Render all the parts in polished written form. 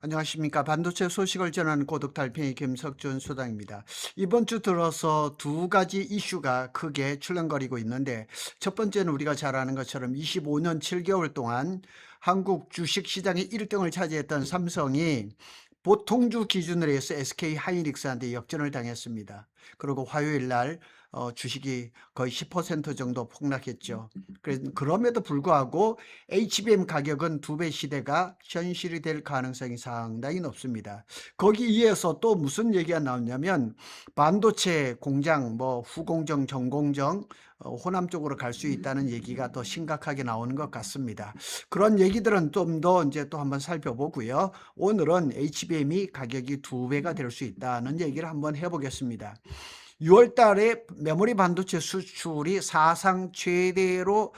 안녕하십니까. 반도체 소식을 전하는 고독달팽이 김석준 소장입니다. 이번 주 들어서 두 가지 이슈가 크게 출렁거리고 있는데, 첫 번째는 우리가 잘 아는 것처럼 25년 7개월 동안 한국 주식시장의 1등을 차지했던 삼성이 보통주 기준으로 해서 SK 하이닉스한테 역전을 당했습니다. 그리고 화요일 날 주식이 거의 10% 정도 폭락했죠. 그럼에도 불구하고 HBM 가격은 두 배 시대가 현실이 될 가능성이 상당히 높습니다. 거기 이어서 또 무슨 얘기가 나오냐면 반도체 공장 뭐 후공정, 전공정 호남 쪽으로 갈 수 있다는 얘기가 더 심각하게 나오는 것 같습니다. 그런 얘기들은 좀 더 이제 또 한번 살펴보고요. 오늘은 HBM이 가격이 두 배가 될 수 있다는 얘기를 한번 해보겠습니다. 6월 달에 메모리 반도체 수출이 사상 최대로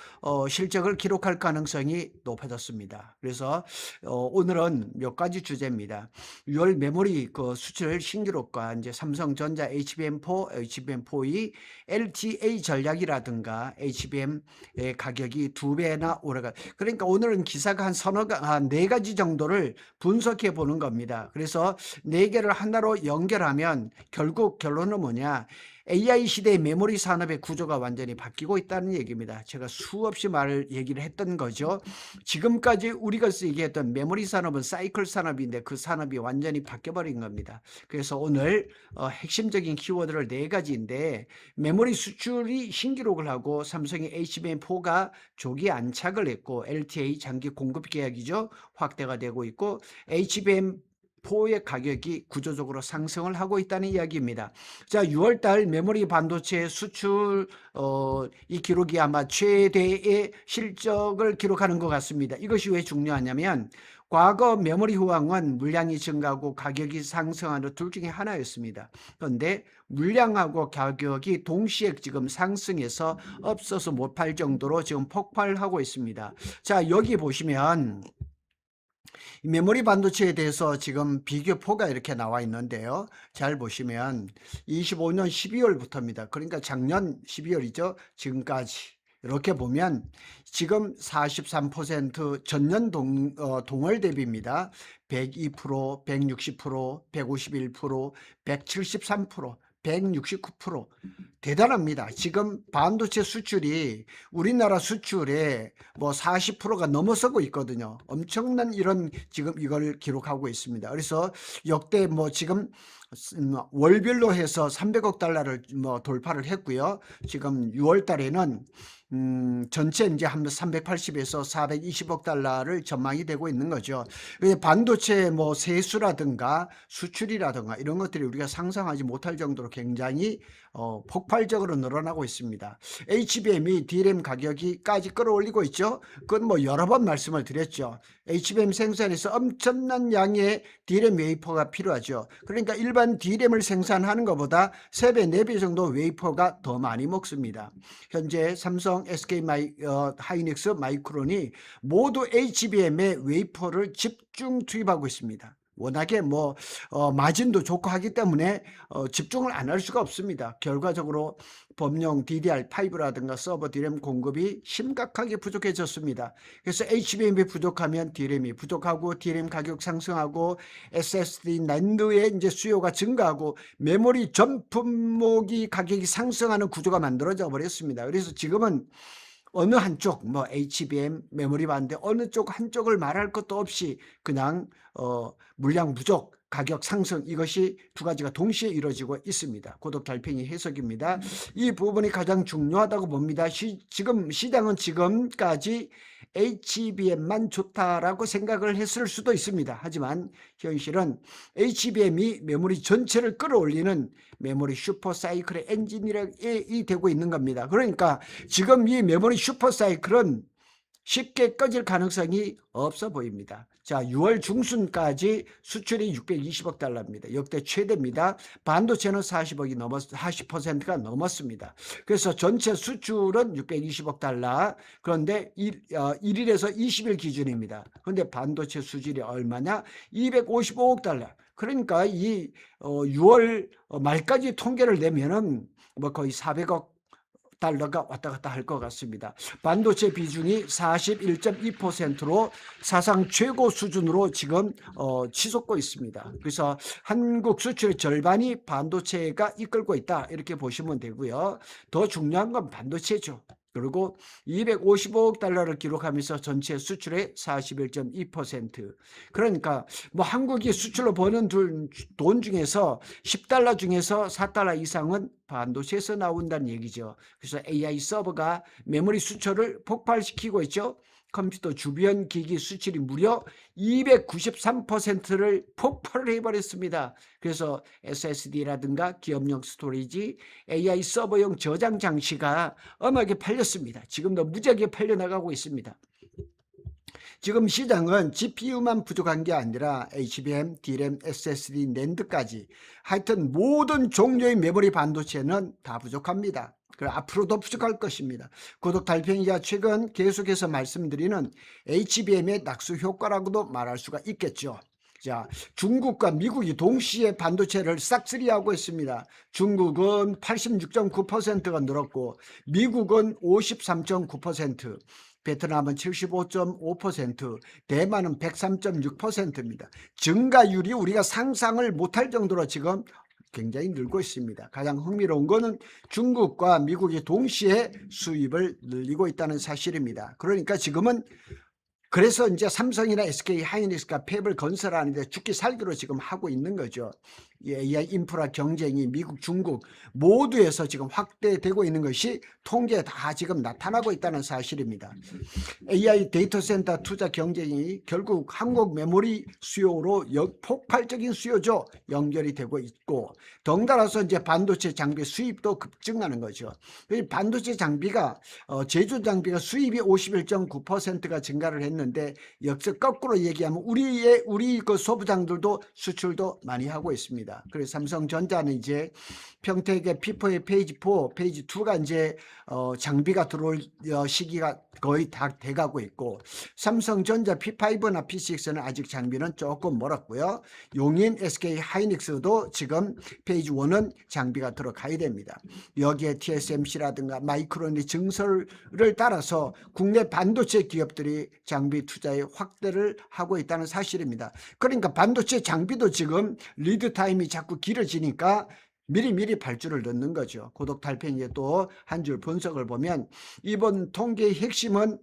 실적을 기록할 가능성이 높아졌습니다. 그래서 오늘은 몇 가지 주제입니다. 6월 메모리 그 수출 신기록과 이제 삼성전자 HBM4, HBM4E, LTA 전략이라든가 HBM의 가격이 두 배나 오르가. 그러니까 오늘은 기사가 한 네 가지 정도를 분석해 보는 겁니다. 그래서 네 개를 하나로 연결하면 결국 결론은 뭐냐? AI 시대의 메모리 산업의 구조가 완전히 바뀌고 있다는 얘기입니다. 제가 수없이 얘기를 했던 거죠. 지금까지 우리가 얘기했던 메모리 산업은 사이클 산업인데 그 산업이 완전히 바뀌어버린 겁니다. 그래서 오늘 핵심적인 키워드를 네 가지인데, 메모리 수출이 신기록을 하고 삼성의 HBM4가 조기 안착을 했고 LTA 장기 공급 계약이죠. 확대가 되고 있고 HBM4의 가격이 구조적으로 상승을 하고 있다는 이야기입니다. 자, 6월 달 메모리 반도체 수출 이 기록이 아마 최대의 실적을 기록하는 것 같습니다. 이것이 왜 중요하냐면 과거 메모리 호황은 물량이 증가하고 가격이 상승하는 둘 중에 하나였습니다. 그런데 물량하고 가격이 동시에 지금 상승해서 없어서 못 팔 정도로 지금 폭발하고 있습니다. 자, 여기 보시면 메모리 반도체에 대해서 지금 비교표가 이렇게 나와 있는데요. 잘 보시면 25년 12월부터입니다. 그러니까 작년 12월이죠. 지금까지. 이렇게 보면 지금 43% 전년 동월 대비입니다. 102%, 160%, 151%, 173%, 169%. 대단합니다. 지금 반도체 수출이 우리나라 수출의 뭐 40%가 넘어서고 있거든요. 엄청난 이런 지금 이걸 기록하고 있습니다. 그래서 역대 뭐 지금 월별로 해서 300억 달러를 뭐 돌파를 했고요. 지금 6월 달에는 전체 이제 한 380에서 420억 달러를 전망이 되고 있는 거죠. 반도체 뭐 세수라든가 수출이라든가 이런 것들이 우리가 상상하지 못할 정도로 굉장히 폭발적으로 늘어나고 있습니다. HBM이 D램 가격이까지 끌어올리고 있죠. 그건 뭐 여러 번 말씀을 드렸죠. HBM 생산에서 엄청난 양의 D램 웨이퍼가 필요하죠. 그러니까 일반 D램을 생산하는 것보다 3배, 4배 정도 웨이퍼가 더 많이 먹습니다. 현재 삼성, SK 하이닉스, 마이크론이 모두 HBM에 웨이퍼를 집중 투입하고 있습니다. 워낙에 뭐 마진도 좋고 하기 때문에 집중을 안 할 수가 없습니다. 결과적으로 범용 DDR5라든가 서버 D램 공급이 심각하게 부족해졌습니다. 그래서 HBM이 부족하면 D램이 부족하고 D램 가격 상승하고 SSD 낸드의 이제 수요가 증가하고 메모리 전 품목이 가격이 상승하는 구조가 만들어져 버렸습니다. 그래서 지금은 어느 한쪽 뭐 HBM 메모리 반대 어느 쪽 한쪽을 말할 것도 없이 그냥 물량 부족 가격 상승 이것이 두 가지가 동시에 이루어지고 있습니다. 고독 달팽이 해석입니다. 이 부분이 가장 중요하다고 봅니다. 지금 시장은 지금까지 HBM만 좋다라고 생각을 했을 수도 있습니다. 하지만 현실은 HBM이 메모리 전체를 끌어올리는 메모리 슈퍼사이클의 엔진이 되고 있는 겁니다. 그러니까 지금 이 메모리 슈퍼사이클은 쉽게 꺼질 가능성이 없어 보입니다. 자, 6월 중순까지 수출이 620억 달러입니다. 역대 최대입니다. 반도체는 40%가 넘었습니다. 그래서 전체 수출은 620억 달러. 그런데 1일에서 20일 기준입니다. 그런데 반도체 수질이 얼마냐? 255억 달러. 그러니까 이 6월 말까지 통계를 내면은 뭐 거의 400억 달러가 왔다 갔다 할 것 같습니다. 반도체 비중이 41.2%로 사상 최고 수준으로 지금 치솟고 있습니다. 그래서 한국 수출의 절반이 반도체가 이끌고 있다 이렇게 보시면 되고요. 더 중요한 건 반도체죠. 그리고 255억 달러를 기록하면서 전체 수출의 41.2%. 그러니까 뭐 한국이 수출로 버는 돈 중에서 10달러 중에서 4달러 이상은 반도체에서 나온다는 얘기죠. 그래서 AI 서버가 메모리 수출을 폭발시키고 있죠. 컴퓨터 주변 기기 수출이 무려 293%를 폭발을 해버렸습니다. 그래서 SSD라든가 기업용 스토리지, AI 서버용 저장 장치가 엄하게 팔렸습니다. 지금도 무지하게 팔려나가고 있습니다. 지금 시장은 GPU만 부족한 게 아니라 HBM, DRAM, SSD, 낸드까지 하여튼 모든 종류의 메모리 반도체는 다 부족합니다. 앞으로도 부족할 것입니다. 구독 달팽이가 최근 계속해서 말씀드리는 HBM의 낙수 효과라고도 말할 수가 있겠죠. 자, 중국과 미국이 동시에 반도체를 싹쓸이하고 있습니다. 중국은 86.9%가 늘었고 미국은 53.9%, 베트남은 75.5%, 대만은 103.6%입니다. 증가율이 우리가 상상을 못할 정도로 지금 굉장히 늘고 있습니다. 가장 흥미로운 것은 중국과 미국이 동시에 수입을 늘리고 있다는 사실입니다. 그러니까 지금은 그래서 이제 삼성이나 SK 하이닉스가 팹을 건설하는데 죽기 살기로 지금 하고 있는 거죠. AI 인프라 경쟁이 미국, 중국 모두에서 지금 확대되고 있는 것이 통계에 다 지금 나타나고 있다는 사실입니다. AI 데이터 센터 투자 경쟁이 결국 한국 메모리 수요로 폭발적인 수요죠. 연결이 되고 있고 덩달아서 이제 반도체 장비 수입도 급증하는 거죠. 반도체 장비가 제조 장비가 수입이 51.9%가 증가를 했는데 역시 거꾸로 얘기하면 우리 그 소부장들도 수출도 많이 하고 있습니다. 그래서 삼성전자는 이제 평택의 P4의 페이지 4, 페이지 2가 이제 장비가 들어올 시기가 거의 다 돼가고 있고 삼성전자 P5나 P6는 아직 장비는 조금 멀었고요. 용인 SK 하이닉스도 지금 페이지 1은 장비가 들어가야 됩니다. 여기에 TSMC라든가 마이크론의 증설을 따라서 국내 반도체 기업들이 장비 투자에 확대를 하고 있다는 사실입니다. 그러니까 반도체 장비도 지금 리드 타임이 자꾸 길어지니까 미리미리 발주를 넣는 거죠. 구독 달팽이에 또 한 줄 분석을 보면 이번 통계의 핵심은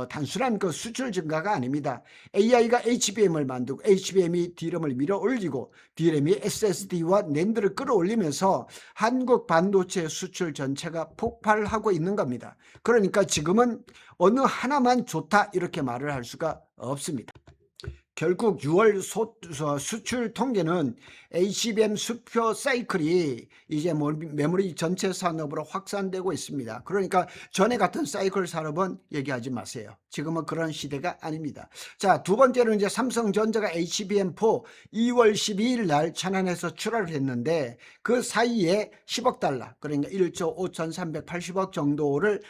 단순한 그 수출 증가가 아닙니다. AI가 HBM을 만들고 HBM이 DRAM을 밀어 올리고 DRAM이 SSD와 낸드를 끌어올리면서 한국 반도체 수출 전체가 폭발하고 있는 겁니다. 그러니까 지금은 어느 하나만 좋다 이렇게 말을 할 수가 없습니다. 결국 6월 수출 통계는 HBM 수표 사이클이 이제 메모리 전체 산업으로 확산되고 있습니다. 그러니까 전에 같은 사이클 산업은 얘기하지 마세요. 지금은 그런 시대가 아닙니다. 자, 두 번째는 이제 삼성전자가 HBM4 2월 12일 날 천안에서 출하를 했는데 그 사이에 10억 달러, 그러니까 1조 5,380억 정도를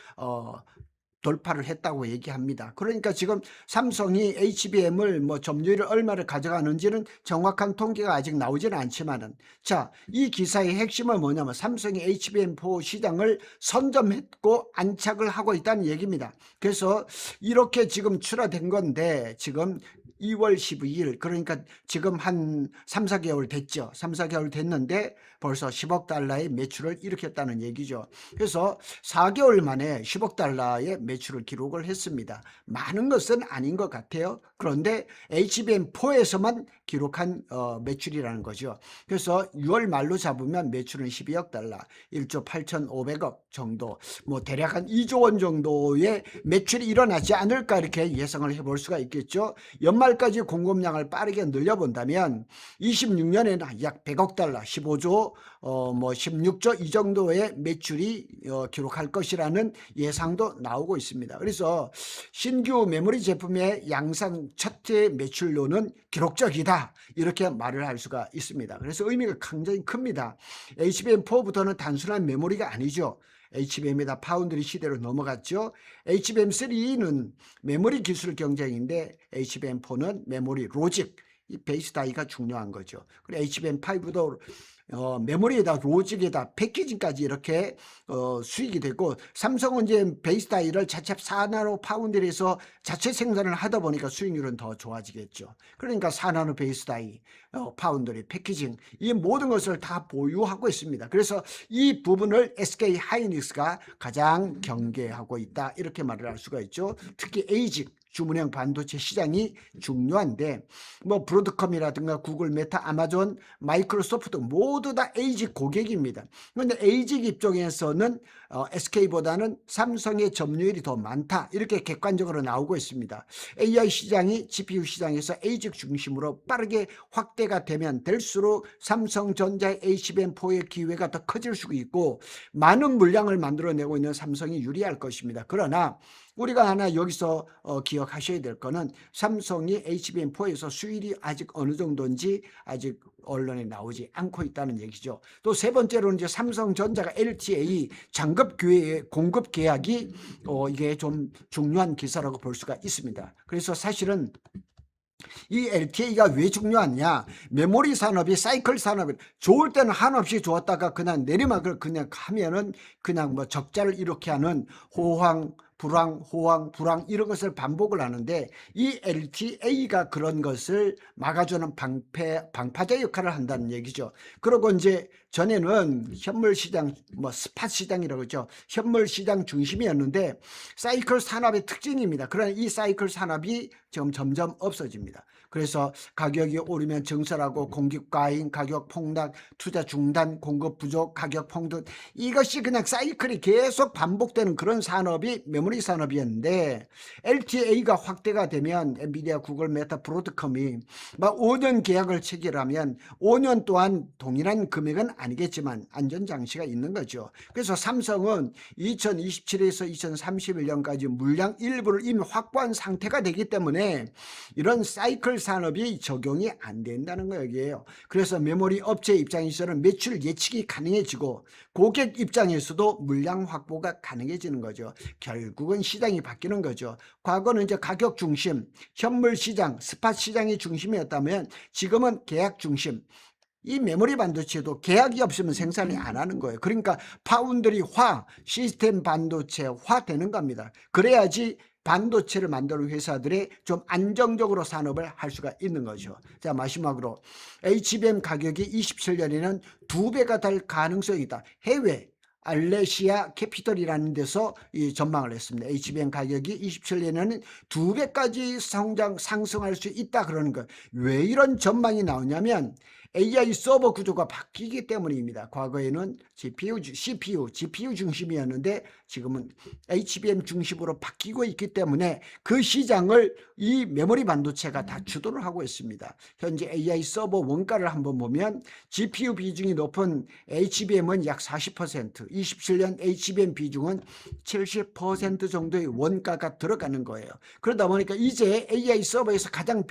돌파를 했다고 얘기합니다. 그러니까 지금 삼성이 HBM을 뭐 점유율을 얼마를 가져가는지는 정확한 통계가 아직 나오지는 않지만은 자, 이 기사의 핵심은 뭐냐면 삼성이 HBM4 시장을 선점했고 안착을 하고 있다는 얘기입니다. 그래서 이렇게 지금 출하된 건데 지금 2월 12일 그러니까 지금 한 3, 4개월 됐죠. 3, 4개월 됐는데 벌써 10억 달러의 매출을 일으켰다는 얘기죠. 그래서 4개월 만에 10억 달러의 매출을 기록을 했습니다. 많은 것은 아닌 것 같아요. 그런데 HBM4에서만 기록한 매출이라는 거죠. 그래서 6월 말로 잡으면 매출은 12억 달러, 1조 8,500억 정도, 뭐 대략 한 2조 원 정도의 매출이 일어나지 않을까 이렇게 예상을 해볼 수가 있겠죠. 연말까지 공급량을 빠르게 늘려본다면 26년에는 약 100억 달러, 15조, 뭐 16조 이 정도의 매출이 기록할 것이라는 예상도 나오고 있습니다. 그래서 신규 메모리 제품의 양산 첫 해 매출로는 기록적이다 이렇게 말을 할 수가 있습니다. 그래서 의미가 굉장히 큽니다. HBM4부터는 단순한 메모리가 아니죠. HBM에다 파운드리 시대로 넘어갔죠. HBM3는 메모리 기술 경쟁인데 HBM4는 메모리 로직, 이 베이스 다이가 중요한 거죠. 그리고 HBM5도 메모리에다 로직에다 패키징까지 이렇게 수익이 되고, 삼성은 이제 베이스 다이를 자체 4나노 파운드리에서 자체 생산을 하다 보니까 수익률은 더 좋아지겠죠. 그러니까 4나노 베이스 다이, 파운드리, 패키징, 이 모든 것을 다 보유하고 있습니다. 그래서 이 부분을 SK 하이닉스가 가장 경계하고 있다, 이렇게 말을 할 수가 있죠. 특히 에이직 주문형 반도체 시장이 중요한데, 뭐 브로드컴이라든가 구글, 메타, 아마존, 마이크로소프트 모두 다 에이직 고객입니다. 그런데 에이직 입장에서는 SK보다는 삼성의 점유율이 더 많다, 이렇게 객관적으로 나오고 있습니다. AI 시장이 GPU 시장에서 에이직 중심으로 빠르게 확대가 되면 될수록 삼성전자의 HBM4의 기회가 더 커질 수 있고, 많은 물량을 만들어내고 있는 삼성이 유리할 것입니다. 그러나 우리가 하나 여기서 기억하셔야 될 거는, 삼성이 HBM4에서 수율이 아직 어느 정도인지 아직 언론에 나오지 않고 있다는 얘기죠. 또 세 번째로는 이제 삼성전자가 LTA 장급 공급 계약이 이게 좀 중요한 기사라고 볼 수가 있습니다. 그래서 사실은 이 LTA가 왜 중요하냐, 메모리 산업이 사이클 산업이 좋을 때는 한없이 좋았다가 그냥 내리막을 그냥 하면은 그냥 뭐 적자를 이렇게 하는 호황 불황, 호황, 불황, 이런 것을 반복을 하는데, 이 LTA가 그런 것을 막아주는 방파제 역할을 한다는 얘기죠. 그리고 이제 전에는 현물 시장, 뭐 스팟 시장이라고 그러죠. 현물 시장 중심이었는데 사이클 산업의 특징입니다. 그러나 이 사이클 산업이 지금 점점 없어집니다. 그래서 가격이 오르면 증설하고, 공급 과잉, 가격 폭락, 투자 중단, 공급 부족, 가격 폭등, 이것이 그냥 사이클이 계속 반복되는 그런 산업이 메모리 산업이었는데, LTA가 확대가 되면 엔비디아, 구글, 메타, 브로드컴이 막 5년 계약을 체결하면 5년 동안 동일한 금액은 아니겠지만 안전장치가 있는 거죠. 그래서 삼성은 2027에서 2031년까지 물량 일부를 이미 확보한 상태가 되기 때문에 이런 사이클 산업이 적용이 안 된다는 거예요. 그래서 메모리 업체 입장에서는 매출 예측이 가능해지고, 고객 입장에서도 물량 확보가 가능해지는 거죠. 결국은 시장이 바뀌는 거죠. 과거는 이제 가격 중심, 현물 시장, 스팟 시장이 중심이었다면 지금은 계약 중심. 이 메모리 반도체도 계약이 없으면 생산이 안 하는 거예요. 그러니까 파운드리화, 시스템 반도체화 되는 겁니다. 그래야지 반도체를 만드는 회사들이 좀 안정적으로 산업을 할 수가 있는 거죠. 자, 마지막으로 HBM 가격이 27년에는 2배가 될 가능성이 있다. 해외 알레시아 캐피털이라는 데서 전망을 했습니다. HBM 가격이 27년에는 2배까지 상승할 수 있다, 그러는 거예요. 왜 이런 전망이 나오냐면 AI 서버 구조가 바뀌기 때문입니다. 과거에는 CPU, GPU 중심이었는데 지금은 HBM 중심으로 바뀌고 있기 때문에 그 시장을 이 메모리 반도체가 다 주도를 하고 있습니다. 현재 AI 서버 원가를 한번 보면 GPU 비중이 높은 HBM은 약 40%, 27년 HBM 비중은 70% 정도의 원가가 들어가는 거예요. 그러다 보니까 이제 AI 서버에서 가장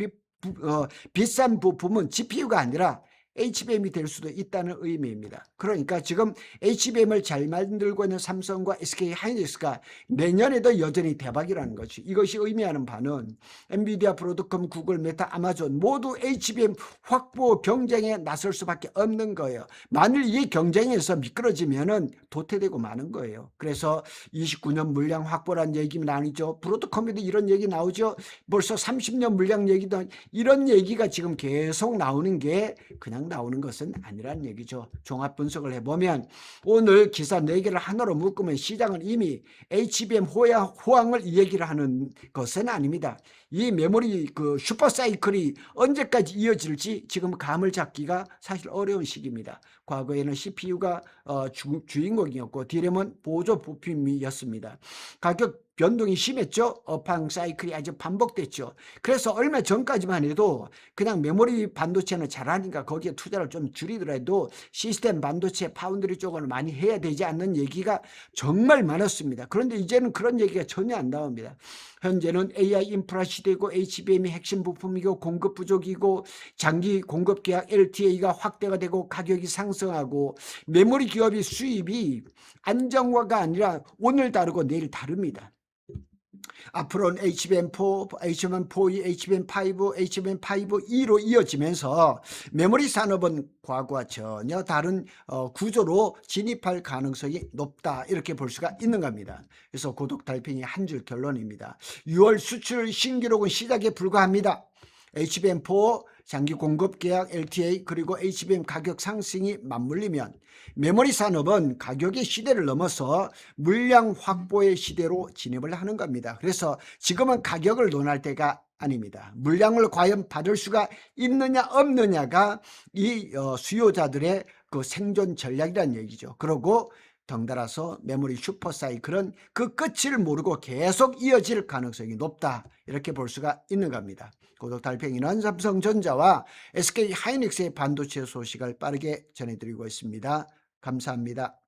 비싼 부품은 GPU가 아니라 HBM이 될 수도 있다는 의미입니다. 그러니까 지금 HBM을 잘 만들고 있는 삼성과 SK 하이닉스가 내년에도 여전히 대박이라는 거죠. 이것이 의미하는 바는 엔비디아, 브로드컴, 구글, 메타, 아마존 모두 HBM 확보 경쟁에 나설 수밖에 없는 거예요. 만일 이 경쟁에서 미끄러지면은 도태되고 마는 거예요. 그래서 29년 물량 확보란 얘기는 아니죠. 브로드컴에도 이런 얘기 나오죠. 벌써 30년 물량 얘기도, 이런 얘기가 지금 계속 나오는 게 그냥 나오는 것은 아니란 얘기죠. 종합 분석을 해보면 오늘 기사 4개를 하나로 묶으면 시장은 이미 HBM 호황을 얘기를 하는 것은 아닙니다. 이 메모리 슈퍼사이클이 언제까지 이어질지 지금 감을 잡기가 사실 어려운 시기입니다. 과거에는 CPU가 주인공이었고 D램은 보조 부품이었습니다. 가격 변동이 심했죠. 업황 사이클이 아주 반복됐죠. 그래서 얼마 전까지만 해도 그냥 메모리 반도체는 잘하니까 거기에 투자를 좀 줄이더라도 시스템 반도체 파운드리 쪽을 많이 해야 되지 않는 얘기가 정말 많았습니다. 그런데 이제는 그런 얘기가 전혀 안 나옵니다. 현재는 AI 인프라 시대고 HBM이 핵심 부품이고 공급 부족이고 장기 공급 계약 LTA가 확대가 되고 가격이 상승하고 메모리 기업의 수입이 안정화가 아니라 오늘 다르고 내일 다릅니다. 앞으로는 HBM4, HBM4E, HBM5, HBM5E로 이어지면서 메모리 산업은 과거와 전혀 다른 구조로 진입할 가능성이 높다, 이렇게 볼 수가 있는 겁니다. 그래서 고독달팽이 한 줄 결론입니다. 6월 수출 신기록은 시작에 불과합니다. HBM4 장기 공급 계약 LTA 그리고 HBM 가격 상승이 맞물리면 메모리 산업은 가격의 시대를 넘어서 물량 확보의 시대로 진입을 하는 겁니다. 그래서 지금은 가격을 논할 때가 아닙니다. 물량을 과연 받을 수가 있느냐 없느냐가 이 수요자들의 그 생존 전략이라는 얘기죠. 그러고 덩달아서 메모리 슈퍼사이클은 그 끝을 모르고 계속 이어질 가능성이 높다, 이렇게 볼 수가 있는 겁니다. 고독달팽이는 삼성전자와 SK하이닉스의 반도체 소식을 빠르게 전해드리고 있습니다. 감사합니다.